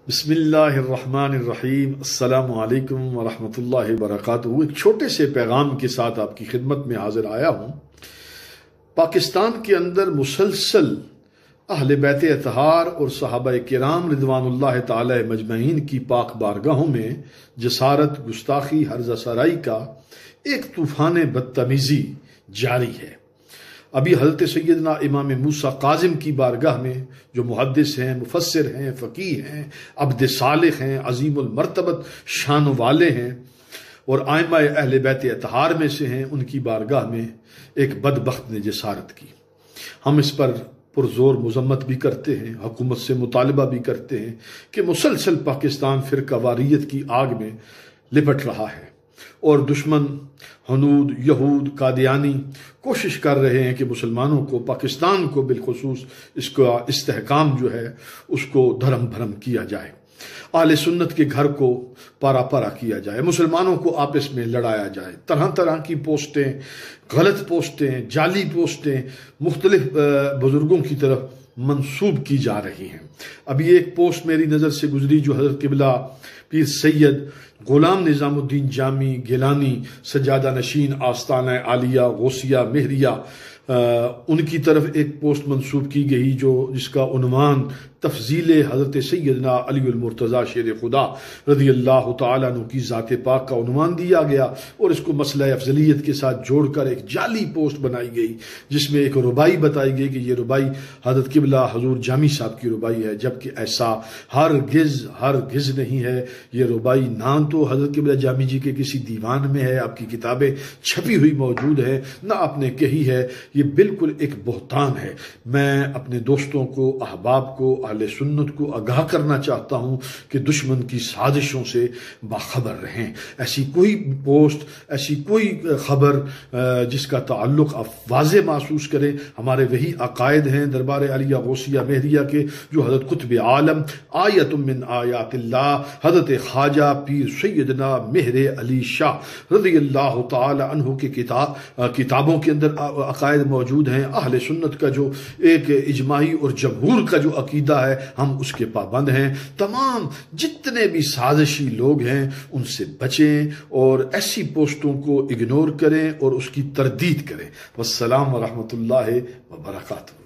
بسم اللہ الرحمن الرحیم۔ السلام علیکم ورحمۃ اللہ وبرکاتہ۔ ایک چھوٹے سے پیغام کے ساتھ آپ کی خدمت میں حاضر آیا ہوں۔ پاکستان کے اندر مسلسل اہل بیت اطہار اور صحابہ کرام رضوان اللہ تعالی مجمعین کی پاک بارگاہوں میں جسارت، گستاخی، ہرزہ سرائی کا ایک طوفان بدتمیزی جاری ہے۔ ابھی حضرت سیدنا امام موسیٰ کاظم کی بارگاہ میں جو محدث ہیں، مفسر ہیں، فقیہ ہیں، عبد صالح ہیں، عظیم المرتبت شان والے ہیں اور ائمہ اہل بیت اطہار میں سے ہیں، ان کی بارگاہ میں ایک بدبخت نے جسارت کی۔ ہم اس پر پرزور مذمت بھی کرتے ہیں، حکومت سے مطالبہ بھی کرتے ہیں کہ مسلسل پاکستان فرقہ واریت کی آگ میں لپٹ رہا ہے اور دشمن ہنود، یہود، قادیانی کوشش کر رہے ہیں کہ مسلمانوں کو، پاکستان کو بالخصوص اس کا استحکام جو ہے اس کو دھرم بھرم کیا جائے، اہل سنت کے گھر کو پارا پارا کیا جائے، مسلمانوں کو آپس میں لڑایا جائے۔ طرح طرح کی پوسٹیں، غلط پوسٹیں، جعلی پوسٹیں مختلف بزرگوں کی طرف منسوب کی جا رہی ہیں۔ ابھی ایک پوسٹ میری نظر سے گزری جو حضرت قبلہ پیر سید غلام نظام الدین جامی گیلانی سجادہ نشین آستانہ عالیہ غوثیہ مہریہ ان کی طرف ایک پوسٹ منسوب کی گئی جس کا عنوان تفضیل حضرت سیدنا علی المرتضیٰ شیر خدا رضی اللہ تعالیٰ عنہ کی ذات پاک کا عنوان دیا گیا اور اس کو مسئلہ افضلیت کے ساتھ جوڑ کر ایک جعلی پوسٹ بنائی گئی جس میں ایک ربائی بتائی گئی کہ یہ ربائی حضرت قبلہ حضور جامی صاحب کی ربائی ہے، جبکہ ایسا ہرگز نہیں ہے۔ یہ ربائی نہ تو حضرت قبلہ جامی جی کے کسی دیوان میں ہے، آپ کی کتابیں چھپی ہوئی موجود ہے، نہ آپ نے کہی ہے، یہ بالکل ایک بہتان ہے۔ میں اپنے دوستوں کو، احباب کو، اہل سنت کو آگاہ کرنا چاہتا ہوں کہ دشمن کی سازشوں سے باخبر رہیں۔ ایسی کوئی پوسٹ، ایسی کوئی خبر جس کا تعلق آپ واضح محسوس کریں، ہمارے وہی عقائد ہیں دربار عالیہ غوثیہ مہریہ کے جو حضرت قطب عالم آیت من آیات اللہ حضرت خواجہ پیر سیدنا مہر علی شاہ رضی اللہ تعالی عنہ کے کتابوں کے اندر عقائد موجود ہیں۔ اہل سنت کا جو ایک اجماعی اور جمہور کا جو عقیدہ ہے ہم اس کے پابند ہیں۔ تمام جتنے بھی سازشی لوگ ہیں ان سے بچیں اور ایسی پوسٹوں کو اگنور کریں اور اس کی تردید کریں۔ والسلام ورحمۃ اللہ وبرکاتہ۔